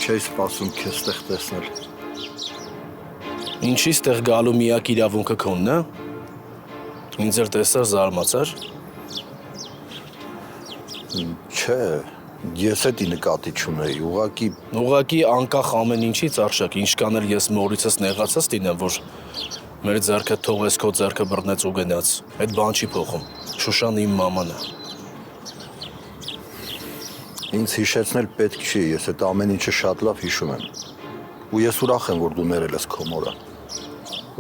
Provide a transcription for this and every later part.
Չէի սպասում քեզ ստեղ տեսնել։ Ինչի ստեղ գալու միակ իրավունքը քոնն է։ Ինձ էլ տեսար զարմացար։ Չէ, ես էդի նկատի չունեի, Ուղղակի անկախ ամեն ինչից Արշակ, ինչքան էլ ես մորիցս նեղացած լինեմ, որ մեր ձեռքը թողես քո ձեռքը բռնեց ու գնաց։ Այդ բան չի փոխում։ Շուշան իմ մաման է։ Ինձ հիշեցնել պետք չի, ես այդ ամեն ինչը շատ լավ հիշում եմ։ Ու ես ուրախ եմ, որ դու ներել ես քո մորը։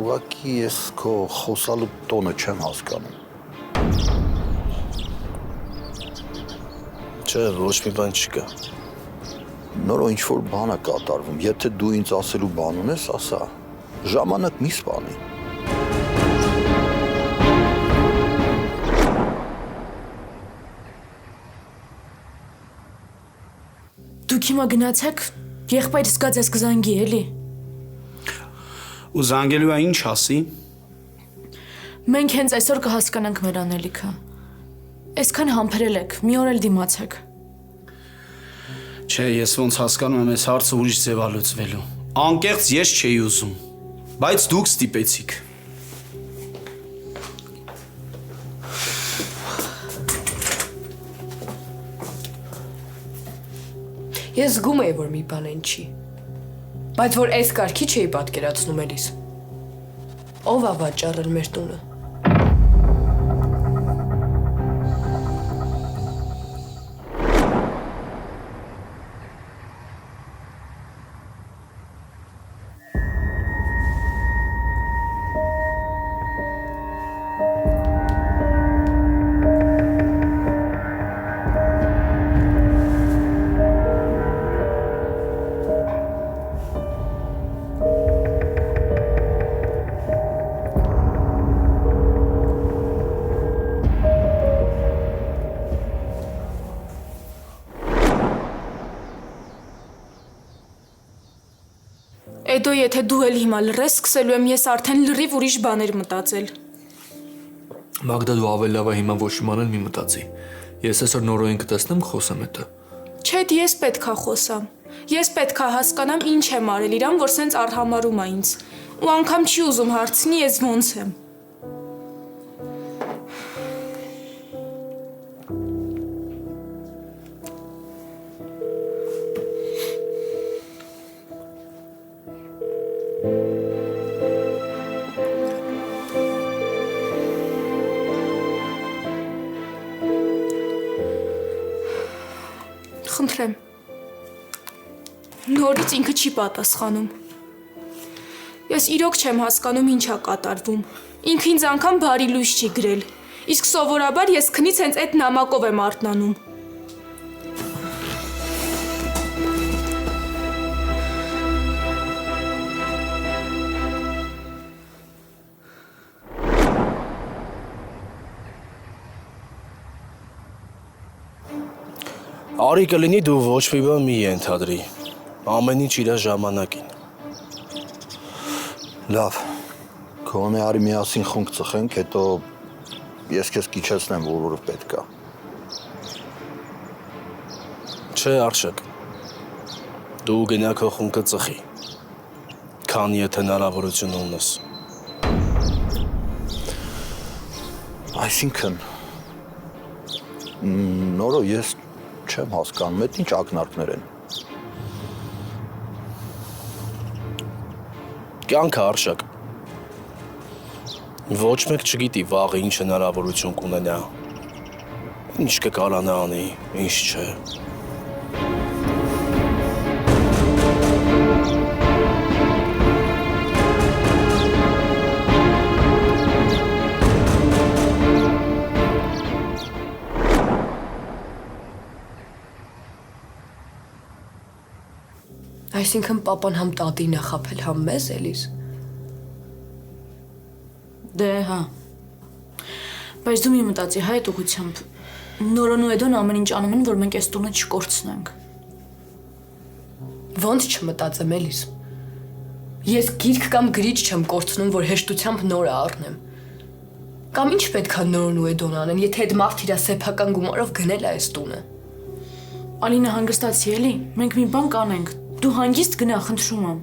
Ուղղակի ես քո խոսալու տոնը չեմ հասկանում։ Չէ, ոչ մի բան չկա։ Նորո ինչ-որ բան է կատարվում, եթե դու ինձ ասելու բան ունես, ասա, ժամանակ մի սպանի։ Դուք հիմա գնացեք, եղբայրս գա ձեզ կզանգի, էլի։ Ու զանգելու է ինչ ասի։ Մենք հենց այսօր կհասկանանք մեր անելիքը։ Այսքան համբերել եք, մի օր էլ դիմացեք։ Չէ, ես ոնց հասկանում եմ, այս հարցը ուրիշ ձև ա լուծվելու։ Անկեղծ ես չէի ուզում, բայց դուք ստիպեցիք։ Ես զգում էի, որ մի բան են չի, բայց որ այս կարգի չէի պատկերացնում էլիս։ Ով ա վաճառել մեր տունը։ Էդո, եթե դու էլ հիմա լռես, սկսելու եմ ես արդեն լրիվ ուրիշ բաներ մտածել։ Մագդա, դու ավելի լավ է հիմա ոչ իմանալ մի մտածի։ Ես այսօր նորոյին կտեսնեմ, խոսեմ հետո։ Չէ, ես պետքա խոսամ։ Ես պետքա հասկանամ ինչ եմ արել իրան, որ սենց արհամարում է ինձ։ Ու անգամ չի ուզում հարցնի, ես ոնց եմ։ Խնդրեմ։ Նորից ինքը չի պատասխանում։ Ես իրոք չեմ հասկանում ինչ ա կատարվում։ Ինքը ինձ անգամ բարի լույս չի գրել։ Իսկ սովորաբար ես քնից հենց այդ նամակով եմ արթնանում։ Արի կլինի դու ոչ մի բան մի ենթադրի։ Ամեն ինչ իր ժամանակին։ Լավ, քոնե արի միասին խունկ ծխենք, հետո ես քեզ կիչեցնեմ, որ պետք է։ Չէ, Արշակ։ Դու գնա քո խունկը ծխի։ Քան եթե հնարավորություն ունես։ Այսինքն նորո ես չեմ հասկանում, այդ ինչ ակնարկներ են։ Կյանքը, Արշակ։ Ոչ մեկ չգիտի վաղը ինչ հնարավորություն կունենա։ Ինչ կկարանա անի, ինչ չէ։ Այսինքն պապան համ տատին է խաբել, համ մեզ էլիս։ Դե, հա։ Բայց դու մի մտածի, հայ այդ ուղղությամբ։ Նորոն ու Էդոն ամեն ինչ անում են, որ մենք այս տունը չկորցնենք։ Ոնց չմտածեմ էլիս։ Ես գիրք կամ գրիչ չեմ կորցնում, որ հեշտությամբ նորը առնեմ։ Կամ ինչ պետք է Նորոն ու Էդոն անեն, եթե այդ մարդ իր սեփական գումարով գնել է այս տունը։ Ալինա, հանգստացի էլի, մենք մի բան կանենք։ Դու հանգիստ գնա, խնդրում եմ։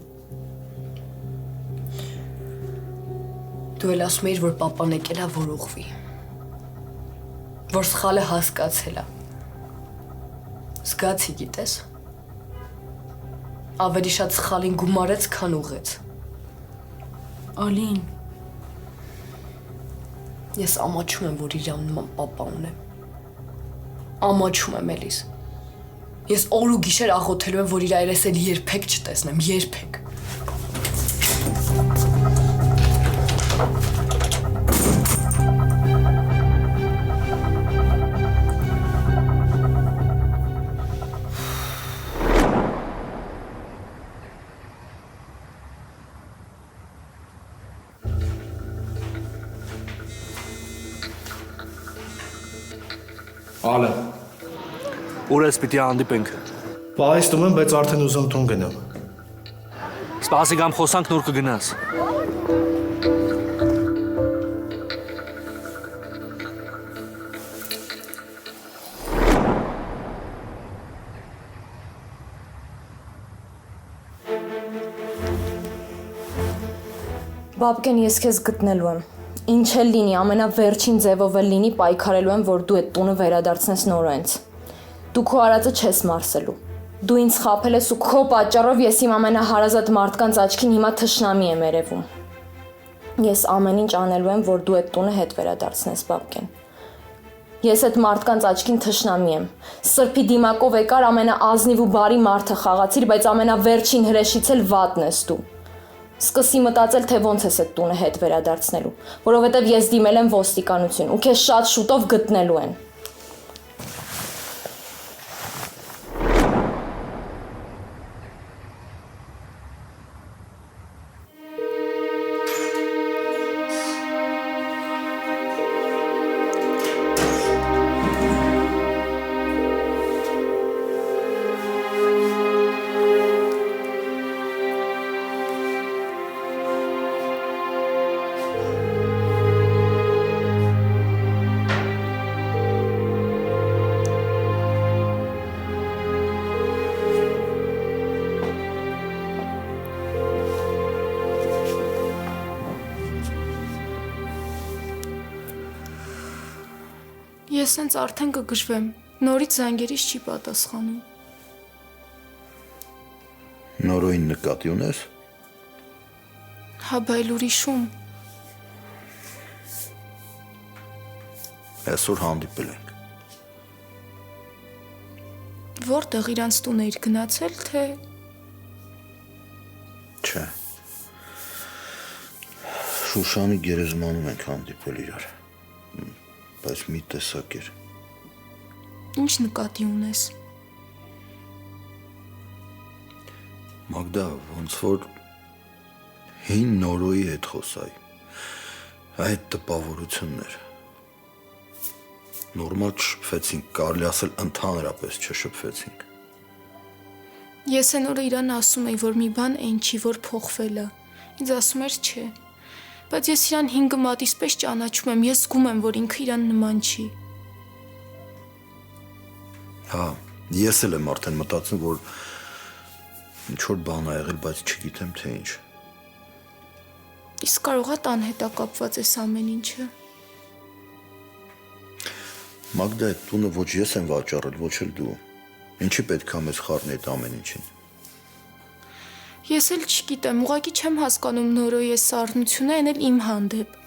Դու էլ ասում էիր, որ պապան եկել է, որ ուղղվի։ Որ սխալը հասկացել է։ Զգացի, գիտես։ Ավելի շատ սխալին գումարեց, քան ուղեց։ Ալին, Ես ամաչում եմ, որ իրան նման պապա ունեմ։ Ամաչում եմ, Էլիս։ Ես օր ու գիշեր աղոթելու եմ, որ իր այրես էլ երբեք չտեսնեմ, երբեք։ Ալը, Ուր ես պիտի հանդիպենք։ պահեստում եմ, բայց արդեն ուզում տուն գնամ։ Սպասի կամ խոսանք նոր կգնաս։ Բաբկեն, ես քեզ գտնելու եմ։ Ինչ էլ լինի, ամենավերջին ձևով էլ լինի, պայքարելու եմ, որ դու այդ տունը վերադարձնես նորենց։ Դու քո արածը չես մարսելու։ Դու ինձ խաբել ես ու քո պատճառով ես իմ ամենահարազատ մարդկանց աչքին հիմա թշնամի եմ երևում։ Ես ամեն ինչ անելու եմ, որ դու այդ տունը հետ վերադարձնես, Բաբկեն։ Ես այդ մարդկանց աչքին թշնամի եմ։ Սրբի դիմակով եկար ամենաազնիվ ու բարի մարդը խաղացիր, բայց ամենավերջին հրեշից էլ վատն ես դու։ Սկսի մտածել, թե ոնց ես այդ տունը հետ վերադարձնելու, որովհետև ես դիմել եմ ոստիկանություն ու քեզ շատ շուտով գտնելու են։ Ես հենց արդեն կգժվեմ, նորից զանգերից չի պատասխանում։ Նորոյին նկատի ունես։ Հա, բայց ուրիշում։ Այսօր հանդիպել ենք։ Որտեղ իրանց տուն էիր գնացել, թե… Չէ։ Շուշանի գերեզմանում ենք հանդիպել իրար։ Բայց մի տեսակ էր։ Ինչ նկատի ունես։ Մագդա, ոնց որ հին նորոյի հետ խոսայի։ Այդ տպավորություններ։ Նորմալ չշփվեցինք, կարելի ասել ընդհանրապես չշփվեցինք։ Ես այն օրը իրան ասում էի, որ մի բան այն չի, որ փոխվել է։ Ինձ ասում էր չէ։ Բայց ես իրան 5 մատից պես ճանաչում եմ, ես զգում եմ, որ ինքը իրան նման չի։ Հա, ես էլ եմ արդեն մտածում, որ ինչ-որ բան ա եղել, բայց չգիտեմ, թե ինչ։ Իսկ կարող է տան հետակապված էս ամեն ինչը։ Մագդա, այդ տունը ոչ ես եմ վաճառել, ոչ էլ դու։ Ինչի պետք է մեզ խառնի այդ ամեն ինչին։ Ես էլ չգիտեմ, ուղղակի չեմ հասկանում նորոյի այս սառնությունը, այն էլ իմ հանդեպ։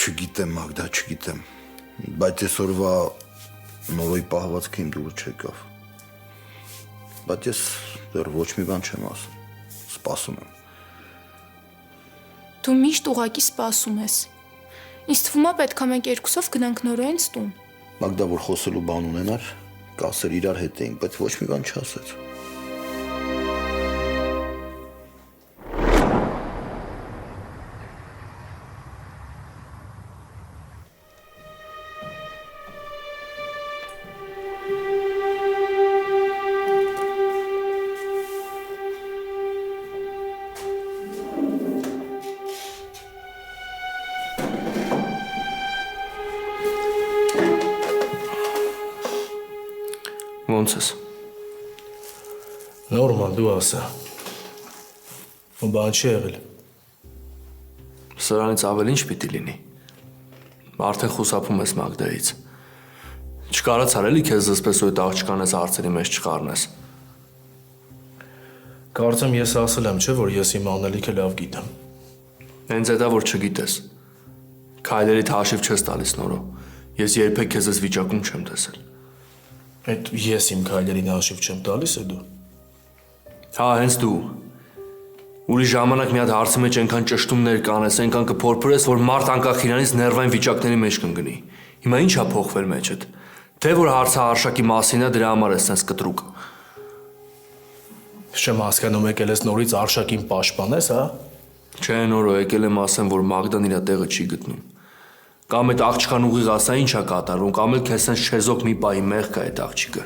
Չգիտեմ, Մագդա, չգիտեմ։ Բայց այսօրվա նորոյի պահվածքը իմ դուրս չեկավ։ Բայց ես դեռ ոչ մի բան չեմ ասում։ Սպասում եմ։ Դու միշտ ուղղակի սպասում ես։ Ինձ թվում է պետք է մենք երկուսով գնանք նորոյից տուն։ Մագդա, որ խոսելու բան ունենար, կասեր իրար հետ էինք, բայց ոչ մի բան չասեց։ Ոնց ես։ Նորմալ դու ասա։ Ու բան չի եղել։ Սրանից ավելի ինչ պիտի լինի։ Արդեն խուսափում ես Մագդայից։ Չկարացար էլի քեզ զսպես ու այդ աղջկանես հարցերի մեջ չխառնես։ Կարծեմ ես ասել եմ, չէ, որ ես իմ անելիքը լավ գիտեմ։ Հենց դա որ չգիտես։ Քայլերիդ հաշիվ չես տալիս Նորո։ Ես երբեք քեզ այս վիճակում չեմ տեսել։ Այդ ես իմ քայլերին հաշիվ չեմ տալիս է դու։ Հա, հենց դու։ Ուրիշ ժամանակ մի հատ հարցի մեջ այնքան ճշտումներ կանես, այնքան կփորփրես, որ մարդ անկախ իրանից ներվային վիճակների մեջ կընկնի։ Հիմա ի՞նչ է փոխվել մեջդ։ Թե որ հարցը արշակի մասին է, դրա համար ես sense կտրուկ։ Չեմ հասկանում եկել ես նորից արշակին պաշտպանես, հա։ Չէ, Նորո, եկել եմ ասեմ, որ Մագդան իր տեղը չի գտնում։ Կամ այդ աղջկան ուղիղ ասա ինչ է կատարվում, կամ էլ քեզ sense չեզոք մի պահի մեղք է այդ աղջիկը։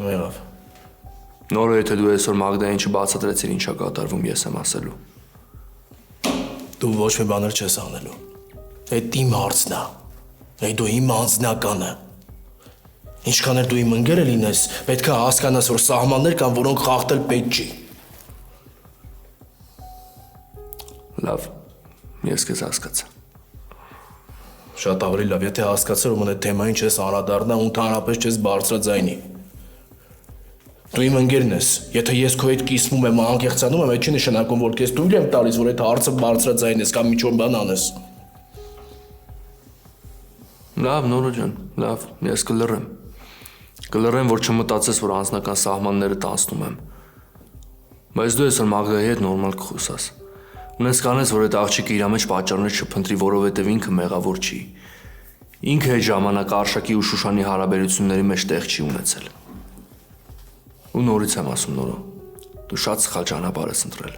Եղավ։ Նորո, եթե դու այսօր Մագդային չբացատրեցիր ինչ է կատարվում, ես եմ ասելու։ Դու ոչ մի բաներ չես անելու։ Այդ իմ հարցն է։ Այդ դու իմ անձնականը։ Ինչքան էլ դու իմ ընկերը լինես, պետք է հասկանաս, որ սահմաններ կան, որոնք խախտել պետք չի։ Լավ, ես քեզ հասկացա։ Շատ ավելի լավ, եթե հասկացար, ում այդ թեմային չես անդրադառնա ու ընդհանրապես չես բարձրաձայնի։ Դու իմ ընկերն ես, եթե ես քո հետ կիսվում եմ, անկեղծանում եմ, այդ չի նշանակում, որ քեզ թույլ եմ տալիս, որ այդ հարցը բարձրաձայնես կամ ինչ-որ բան անես։ Լավ, Նորո ջան, լավ, ես կլռեմ։ Կլռեմ, որ չմտածես, որ անձնական սահմանները տանցնում եմ։ Բայց դու այսօր Մագդայի հետ նորմալ կխոսաս։ Ունես կանես, որ այդ աղջիկը իր մեջ պատճառներ չփնտրի, որովհետև ինքը մեղավոր չի։ Ինքը այդ ժամանակ Արշակի ու Շուշանի հարաբերությունների մեջ տեղ չի ունեցել։ Ու նորից եմ ասում, Նորո, դու շատ սխալ ճանապարհ ես ընտրել։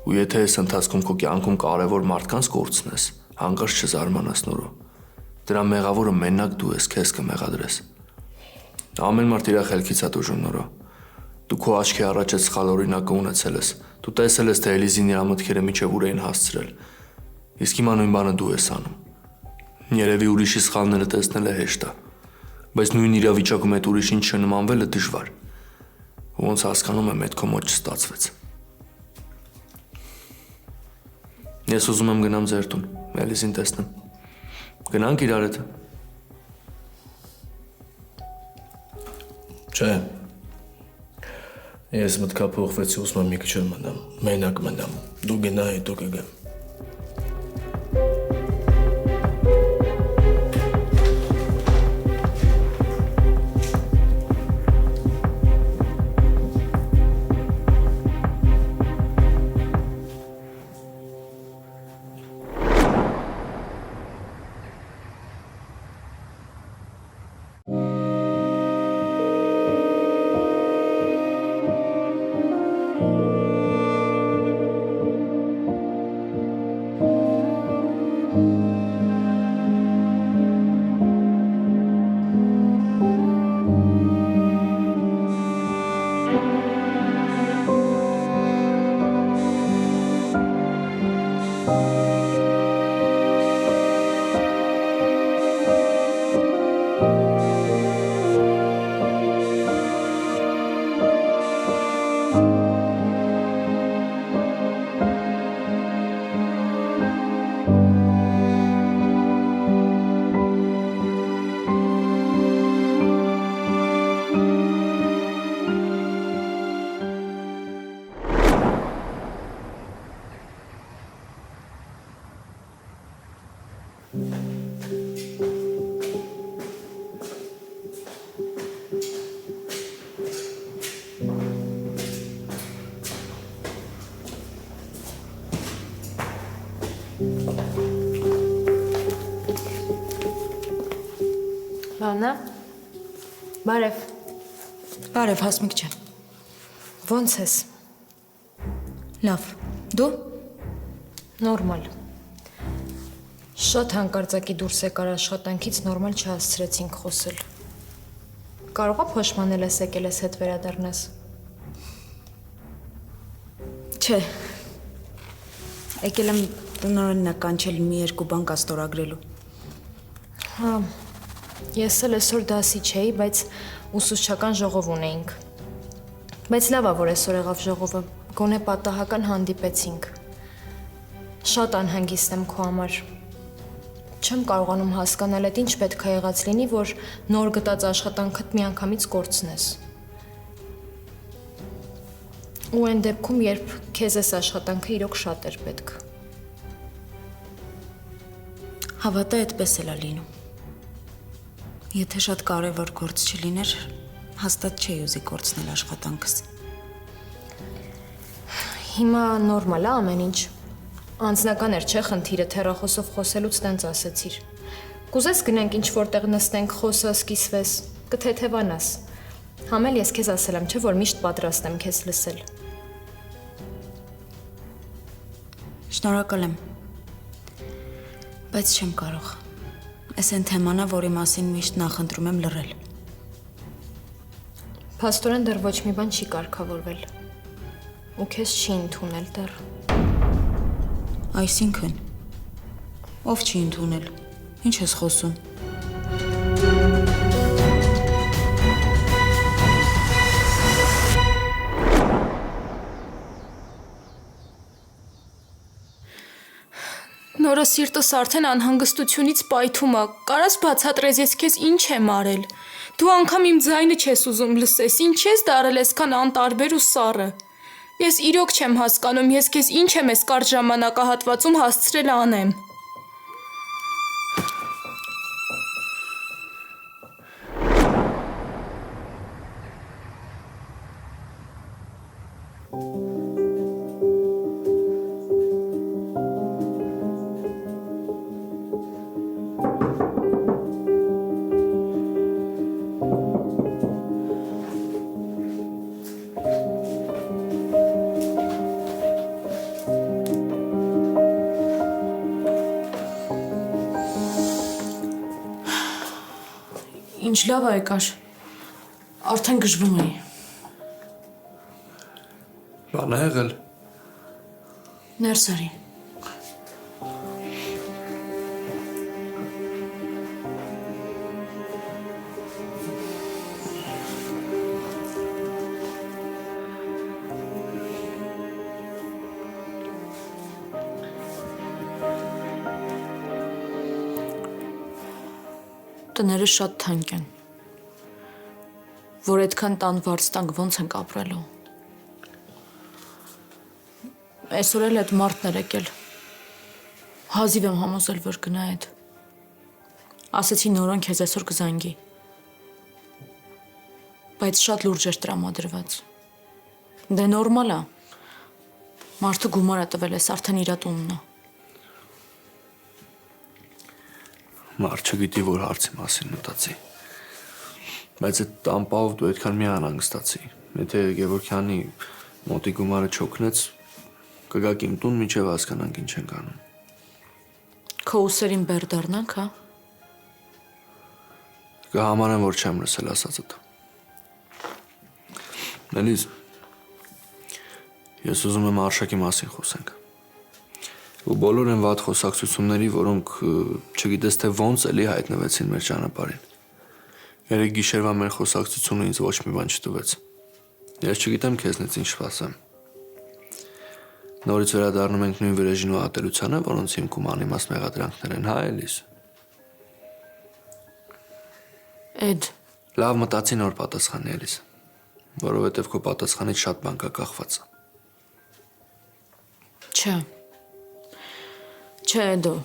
Ու եթե այս ընթացքում քո կյանքում կարևոր մարդկանց կորցնես, հանկարծ չզարմանաս, Նորո։ Դրա մեղավորը մենակ դու ես, քեզ կմեղադրես։ Ամեն մարդ իր խելքից է դժում, Նորո։ Դու քո աչքի առաջ այդ սխալ օրինակը ունեցել ես։ Դու տեսել ես, թե Էլիզին իր մտքերը միջև ուր էին հասցրել։ Իսկ հիմա նույն բանը դու ես անում։ Երևի ուրիշի սխալները տեսնելը հեշտ է, բայց նույն իրավիճակում այդ ուրիշին չնմանվելը դժվար։ Ոնց հասկանում եմ, այդ քո մոտ չստացվեց։ Ես ուզում եմ գնամ ձեր տուն, Էլիզին տեսնեմ։ Գնանք իրար հետ։ Չէ։ Ես մտքափոխվեցի, ուզում եմ մի քիչ մնամ, մենակ մնամ։ Դու գնա, հետո կգամ։ Լանա, բարև։ Բարև, Հասմիկ ջան։ Ոնց ես։ Լավ։ Դու։ Նորմալ։ Շատ հանկարծակի դուրս եկար աշխատանքից, նորմալ չհասցրեցինք խոսել։ Կարող է փոշմանել ես եկել ես հետ վերադառնաս։ Չէ։ Եկել եմ տնօրենն կանչել մի երկու բան կաստորագրելու։ Հա, Ես էլ այսօր դասի չէի, բայց ուսուցչական ժողով ունեինք։ Բայց լավ է, որ այսօր եղավ ժողովը, գոնե պատահական հանդիպեցինք։ Շատ անհանգիստ եմ քո համար։ Չեմ կարողանում հասկանալ, այդ ինչ պետք է եղած լինի, որ նոր գտած աշխատանքդ միանգամից կորցնես։ Ու այն դեպքում, երբ քեզ այս աշխատանքը իրոք շատ էր պետք։ Հավատա, այդպես էլ է լինում։ Եթե շատ կարևոր գործ չլիներ, հաստատ չէի ուզի կորցնել աշխատանքս։ Հիմա նորմալ է ամեն ինչ։ Անձնական էր, չէ՞ խնդիրը, հեռախոսով խոսելուց տենց ասեցիր։ Կուզես գնանք ինչ որտեղ նստենք, խոսս, կիսվես, կթեթևանաս։ Համ էլ ես քեզ ասել եմ, չէ՞ որ միշտ պատրաստ եմ քեզ լսել։ Շնորհակալ եմ։ Բայց չեմ կարող։ Այս այն թեման է, որի մասին միշտ նախընտրում եմ լռել։ Փաստորեն դեռ ոչ մի բան չի կարգավորվել։ Ու քեզ չի ընդունել դեռ։ Այսինքն, ով չի ընդունել։ Ինչ ես խոսում։ Նորը սիրտս արդեն անհանգստությունից պայթում է։ Կարաս բացատրես ես քեզ ինչ եմ արել։ Դու անգամ իմ ձայնը չես ուզում լսես, ինչ ես դարել այսքան անտարբեր ու սառը։ Ես իրոք չեմ հասկանում, ես քեզ ինչ եմ այս կարճ ժամանակահատվածում հասցրել անեմ։ Ինչ լավ է եկար։ Արդեն գժվում էի։ Բան է եղել։ Ներս արի։ Տները շատ թանկ են, որ այդքան տան վարձ տանք ոնց ենք ապրելու։ Այսօր էլ այդ մարդն էր եկել։ Հազիվ եմ համոզել, որ գնա այդ։ Ասեցի նորոն քեզ այսօր կզանգի։ Բայց շատ լուրջ էր տրամադրված։ Դե նորմալ է։ Մարդը գումար է տվել, էս արդեն իր տունն է։ Մարդ չգիտի, որ հարցի մասին մտածի։ Բայց այդ տամպահով դու այդքան մի անհանգստացի։ Եթե Գևորգյանի մոտի գումարը չօգնեց, կգաք իմ տուն մինչև հասկանանք ինչ ենք անում։ Քո ուսերին բեր դառնանք, հա։ Կհամանեմ, որ չեմ լսել ասածդ։ Նելիս, ես ուզում եմ Արշակի մասին խոսենք։ Ու բոլոր են վատ խոսակցությունների, որոնք չգիտես թե ոնց էլի հայտնվեցին մեր ճանապարհին։ Երեք գիշերվա մեր խոսակցությունը ինձ ոչ մի բան չտվեց։ Ես չգիտեմ քեզնից ինչ սպասեմ։ Նորից վերադառնում ենք նույն վրեժին ու ատելությանը, որոնց հիմքում անիմաստ մեղադրանքներ են, հա Էլիս։ Էդ Լավ մտածի նոր պատասխանի Էլիս, որովհետև քո պատասխանից շատ բան կա կախված։ Չէ։ Չէ, դու։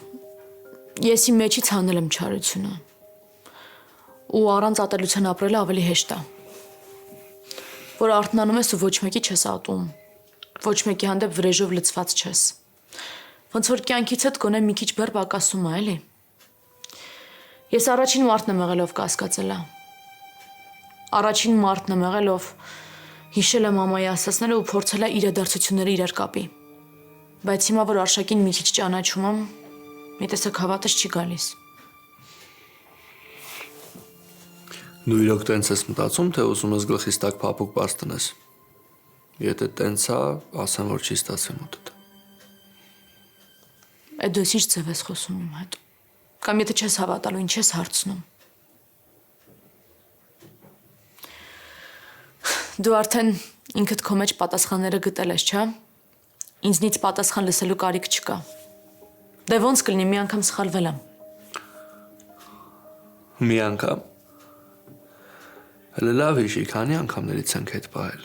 Ես իմ մեջից հանել եմ չարությունը։ Ու առանց ատելության ապրելը ավելի հեշտ է։ Որ արթնանում ես ու ոչ մեկի չես ատում։ Ոչ մեկի հանդեպ վրեժով լցված չես։ Ոնց որ կյանքիցդ գոնե մի քիչ բեռ պակասում է, էլի։ Ես առաջին մարդն եմ եղել, ով կասկածել է։ Առաջին մարդն եմ եղել, ով հիշել է մամայի ասածները ու փորձել է իրադարձությունները իրար կապի։ Բայց հիմա որ Արշակին մի քիչ ճանաչում եմ, մի տեսակ հավատս չի գալիս։ Դու իրոք տենց ես մտածում, թե ուզում ես գլխիս տակ փափուկ բաց տնես։ Եթե տենց է, ասեմ, որ չի ստացվի մոտդ։ Այդ դու ինչ ձև ես խոսում իմ հետ։ Կամ եթե չես հավատալու, ինչ ես հարցնում։ Դու արդեն ինքդ քո մեջ պատասխանները գտել ես, չէ՞։ Ինձնից պատասխան լսելու կարիք չկա։ Դե ոնց կլինի մի անգամ սխալվել եմ։ Մի անգամ։ Հələ լավ հիշի, քանի անգամներից ենք հետ պահել։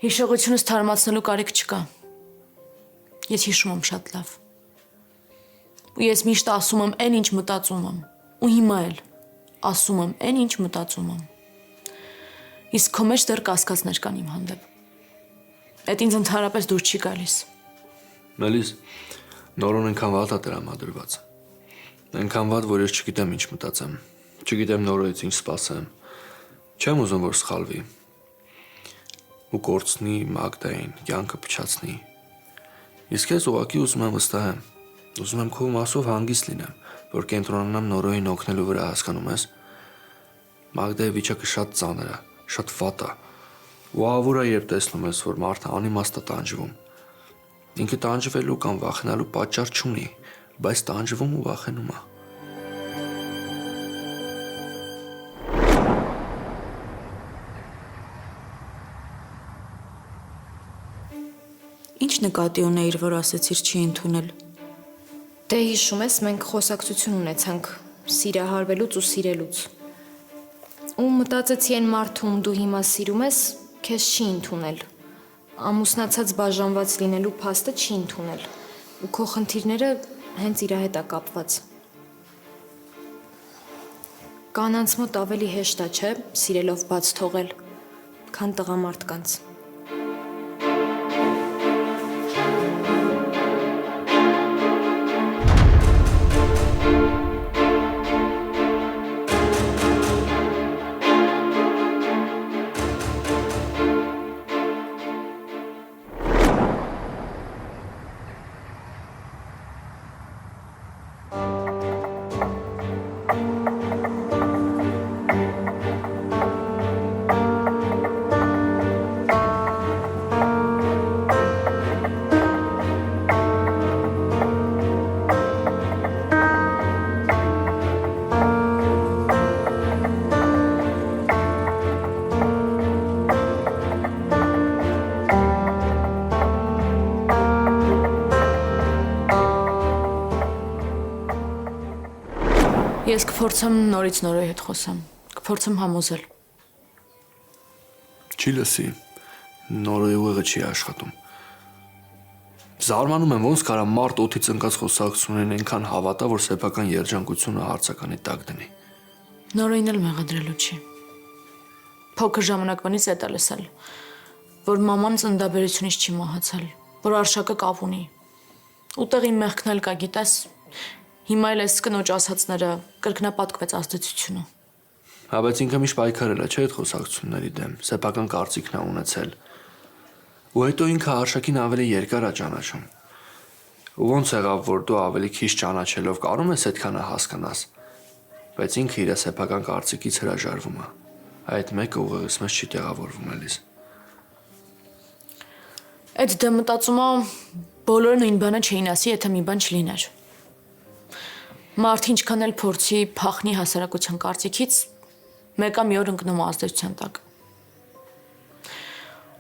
Հիշողությունս թարմացնելու կարիք չկա։ Ես հիշում եմ շատ լավ։ Ու ես միշտ ասում եմ այն ինչ մտածում եմ, ու հիմա էլ ասում եմ այն ինչ մտածում եմ։ Իսկ քո մեջ դեռ կասկածներ կան իմ հանդեպ։ Այդ ինձ ընդհանրապես դուր չի գալիս։ Մելիս, նորոն այնքան վատ է տրամադրված։ Այնքան վատ, որ ես չգիտեմ ինչ մտածեմ։ Չգիտեմ նորից ինչ սպասեմ։ Չեմ ուզում, որ սխալվի։ Ու կորցնի Մագդային, կյանքը փչացնի։ Իսկ ես ուղղակի ուզում եմ վստահեմ։ Ուզում եմ քո մասով հանգիստ լինեմ, որ կենտրոնանամ նորոյին օգնելու վրա, հասկանում ես։ Մագդայի վիճակը շատ ծանր է, շատ վատ է։ Ու ահավոր է, երբ տեսնում ես, որ մարդը անիմաստ է տանջվում։ Ինքը տանջվելու կամ վախենալու պատճառ չունի, բայց տանջվում ու վախենում է։ Ինչ նկատի ունեիր, որ ասեցիր չի ընդունել։ Դե հիշում ես, մենք խոսակցություն ունեցանք սիրահարվելուց ու սիրելուց։ Ու մտածեցի այն մարդում դու հիմա սիրում ես, քեզ չի ընդունել։ Ամուսնացած բաժանված լինելու փաստը չի ընդունել։ Ու քո խնդիրները հենց իր հետ է կապված։ Կանանց մոտ ավելի հեշտ է, չէ՞, սիրելով բաց թողել, քան տղամարդկանց։ Ես կփորձեմ նորից նորոյի հետ խոսեմ, կփորձեմ համոզել։ Չի լսի, նորոյի ուղեղը չի աշխատում։ Զարմանում եմ, ոնց կարա մարդ օդից ընկած խոսակցություններին այնքան հավատա, որ սեփական երջանկությունը հարցականի տակ դնի։ Նորոյին էլ մեղադրելու չի։ Փոքր ժամանակվանից էդ է լսել, որ մաման ծննդաբերությունից չի մահացել, որ արշակը կապ ունի։ Ուտեղի մեղքն էլ կա, գիտես։ Հիմա էլ այս կնոջ ասածները կրկնապատկվեց ազդեցությունը։ Հա, բայց ինքը միշտ պայքարել է, չէ՞ այդ խոսակցությունների դեմ, սեփական կարծիքն է ունեցել։ Ու հետո ինքը արշակին ավելի երկար է ճանաչում։ Ու ոնց եղավ, որ դու ավելի քիչ ճանաչելով կարում ես այդքանը հասկանաս, բայց ինքը իր սեփական կարծիքից հրաժարվում է։ Այդ մեկը ուղեղից մեջ չի տեղավորվում էլիս։ Այդ դեմ մտածումը բոլորը նույն բանը չէին ասի, եթե մի բան չլիներ։ Մարդ ինչքան էլ փորձի փախնի հասարակության կարծիքից, մեկը մի օր ընկնում է ազդեցության տակ։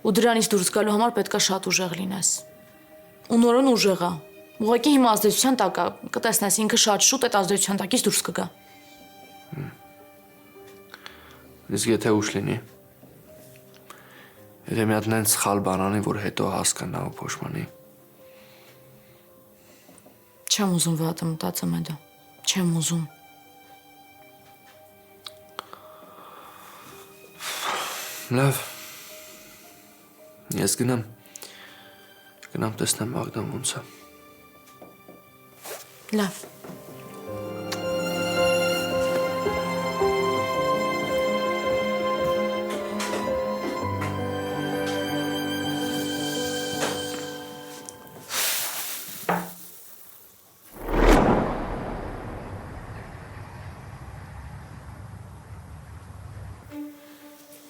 Ու դրանից դուրս գալու համար պետք է շատ ուժեղ լինես։ Ու նորոն ուժեղ է։ Ուղղակի հիմա ազդեցության տակ է, կտեսնես ինքը շատ շուտ այդ ազդեցության տակից դուրս կգա։ Իսկ եթե ուշ լինի։ Եթե մի հատ նենց սխալ բան անի, որ հետո հասկանա ու փոշմանի։ Չեմ ուզում վատը մտածեմ այդ։ Չեմ ուզում։ Լավ։ Ես գնամ տեսնեմ Մագդան ոնց է։ Լավ։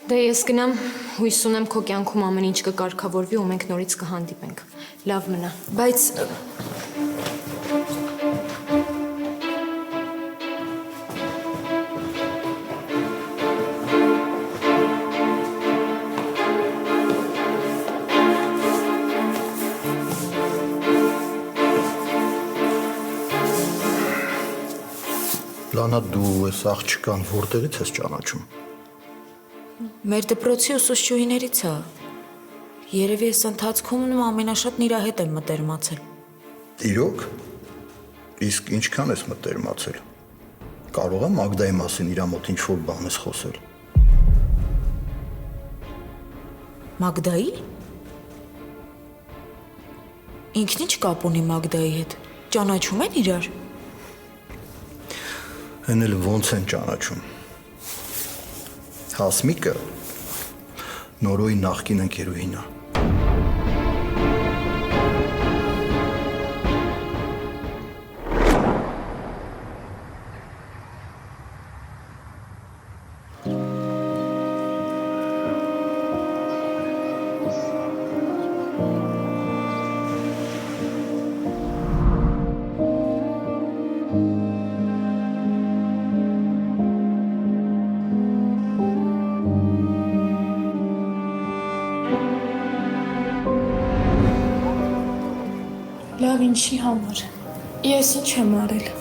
Դե ես գնամ, հույս ունեմ քո կյանքում ամեն ինչ կկարգավորվի ու մենք նորից կհանդիպենք։ Լավ մնա։ Բայց Լանա, դու այս աղջկան որտեղից ես ճանաչում։ Մեր դպրոցի ուսուցչուհիներից է։ Երևի այս ընթացքում ամենաշատն իր հետ եմ մտերմացել։ Իրոք։ Իսկ ինչքան ես մտերմացել։ Կարող եմ Մագդայի մասին իր մոտ ինչ-որ բան ես խոսել։ Մագդայի։ Ինքն ինչ կապ ունի Մագդայի հետ։ Ճանաչում են իրար։ Հեն էլ ոնց են ճանաչում։ Հասմիկը Նորոյի նախկին ընկերուհին է։ Լավ, ինչի համար։ Ես ինչ եմ արել։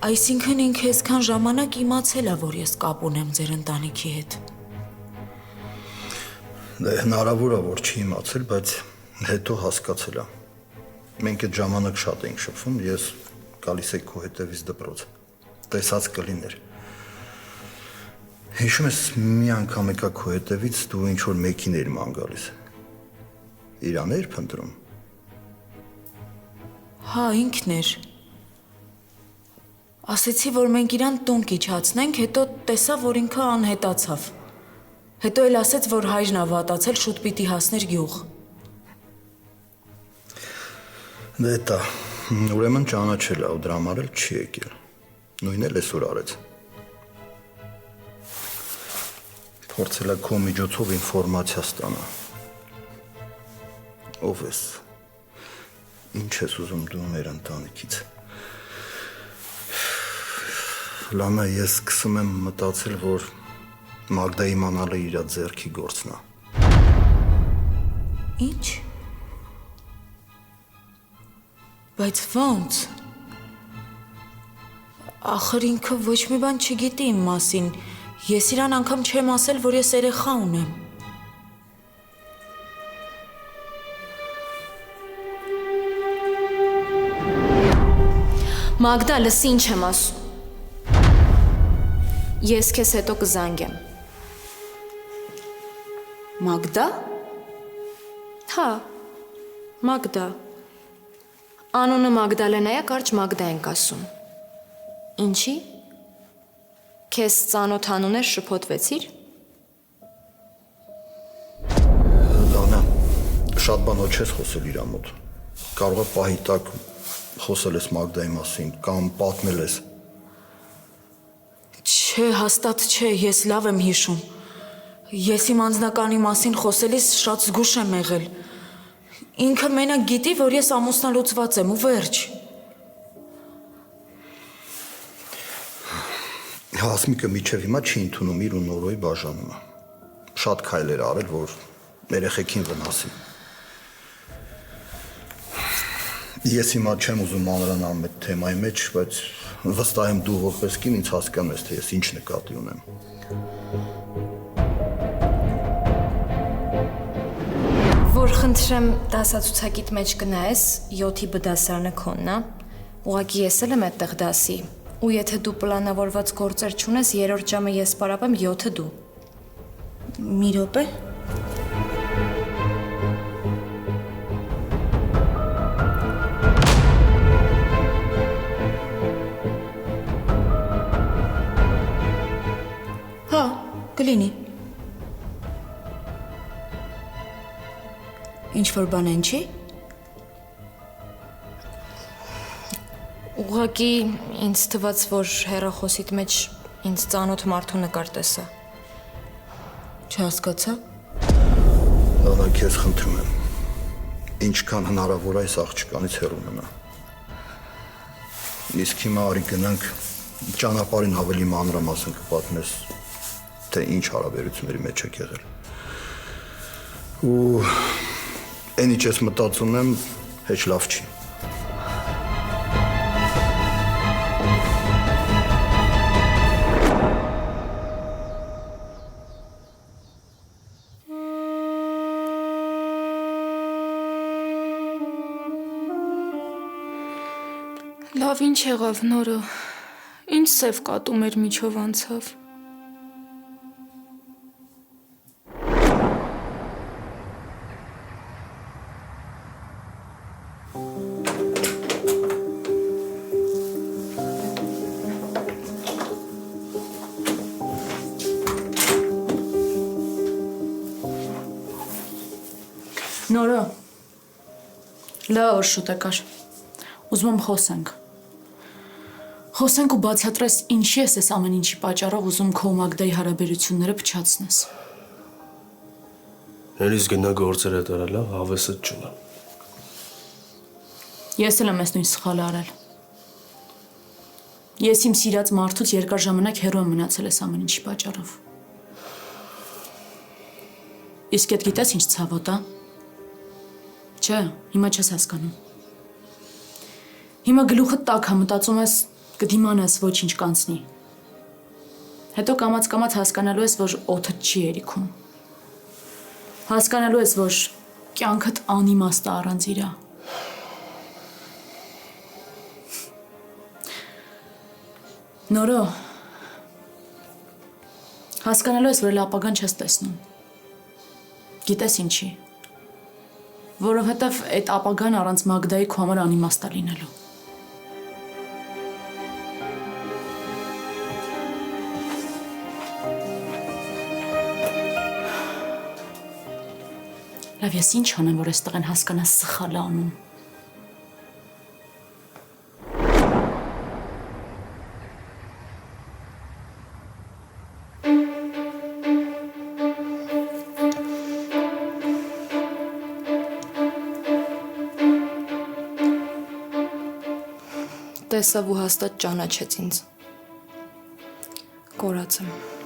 Այսինքն ինքը այսքան ժամանակ իմացել է, որ ես կապ ունեմ ձեր ընտանիքի հետ։ Դե հնարավոր է, որ չի իմացել, բայց հետո հասկացել է։ Մենք այդ ժամանակ շատ էինք շփվում, ես գալիս էի քո հետևից դպրոց։ Տեսած կլիներ։ Հիշում ես մի անգամ եկա քո հետևից դու ինչ որ մեքիներ ման գալիս։ Իրան էր փնտրում։ Հա, ինքն էր։ Ասեցի, որ մենք իրան տուն կիջացնենք, հետո տեսա, որ ինքը անհետացավ։ Հետո էլ ասեց, որ հայրն ա վատացել, շուտ պիտի հասներ գյուղ։ Դե դա, ուրեմն ճանաչել է ու դրա համար էլ չի եկել։ Նույնն էլ այսօր արեց։ Փորձել է քո միջոցով ինֆորմացիա ստանալ։ Ով ես։ Ինչ ես ուզում դու մեր ընտանիքից։ Լանա, ես սկսում եմ մտածել, որ Մագդայի իմանալը իր ձեռքի գործն է։ Ինչ։ Բայց ո՞նց։ Ախր ինքը ոչ մի բան չգիտի իմ մասին։ Ես իրան անգամ չեմ ասել, որ ես երեխա ունեմ։ Մագդա, լսի ինչ եմ ասում։ Ես քեզ հետո կզանգեմ։ Մագդա։ Հա, Մագդա։ Անունը Մագդալենա է, կարճ Մագդա ենք ասում։ Ինչի։ Քեզ ծանոթ անուններ շփոթվեցիր։ Լանա, շատ բանով չես խոսել իր մոտ։ Կարող է պահի տակ խոսել ես Մագդայի մասին կամ պատմել ես։ Չէ, հաստատ չէ, ես լավ եմ հիշում։ Ես իմ անձնականի մասին խոսելիս շատ զգուշ եմ եղել։ Ինքը մենակ գիտի, որ ես ամուսնալուծված եմ ու վերջ։ Հասմիկը միջև հիմա չի ընդունում իր ու Նորոյի բաժանումը։ Շատ քայլեր արել, որ երեխեքին վնասի։ Ես հիմա չեմ ուզում մանրանալ այդ թեմայի մեջ, բայց վստահ եմ դու որպես կին ինձ հասկանում ես, թե ես ինչ նկատի ունեմ։ Որ խնդրեմ դասացուցակիդ մեջ գնայես, 7-ի բդասարանը քոնն է։ Ուղղակի ես էլ եմ այդտեղ դասի։ Ու եթե դու պլանավորված գործեր չունես, 3-րդ ժամը ես պարապեմ, 7-ը դու։ Մի րոպե։ Հա, կլինի։ Ինչ որ բան են չի։ Ուղղակի ինձ թվաց, որ հեռախոսիդ մեջ ինձ ծանոթ մարդու նկար տեսա։ Չհասկացա։ Լավա, քեզ խնդրում եմ։ Ինչքան հնարավոր այս աղջկանից հեռու մնա։ Իսկ հիմա արի գնանք ճանապարհին ավելի մանրամասն կպատմես, թե ինչ հարաբերությունների մեջ եք եղել։ Ու այն ինչ ես մտածում եմ, հեչ լավ չի։ Լավ, ինչ եղավ նորը։ Ինչ սև կատու մեր միջով անցավ։ Նորը։ Լավ, որ շուտ եկար։ Ուզում եմ խոսենք։ Խոսենք ու բացատրես ինչի ես այս ամեն ինչի պատճառով ուզում քո ու Մագդայի հարաբերությունները փչացնես։ Էլիս գնա գործերը տարալա, հավեսը չունա։ Ես էլ եմ այս նույն սխալը արել։ Ես իմ սիրած մարդուց երկար ժամանակ հեռու եմ մնացել այս ամեն ինչի պատճառով։ Իսկ այդ գիտես ինչ ցավոտ է։ Չէ, հիմա չես հասկանում։ Հիմա գլուխդ տաք է, մտածում ես կդիմանաս ոչինչ կանցնի։ Հետո կամաց հասկանալու ես, որ օդդ չի երիքում։ Հասկանալու ես, որ կյանքդ անիմաստ է առանց իրա։ Նորո, հասկանալու ես, որ էլ ապագան չես տեսնում։ Գիտես ինչի։ Որովհետև այդ ապագան առանց Մագդայի քո համար անիմաստ է լինելու։ Լավ, ես ինչ անեմ, որ այս տղեն հասկանա սխալ է անում։ Տեսավ ու հաստատ ճանաչեց ինձ։ Կորած եմ։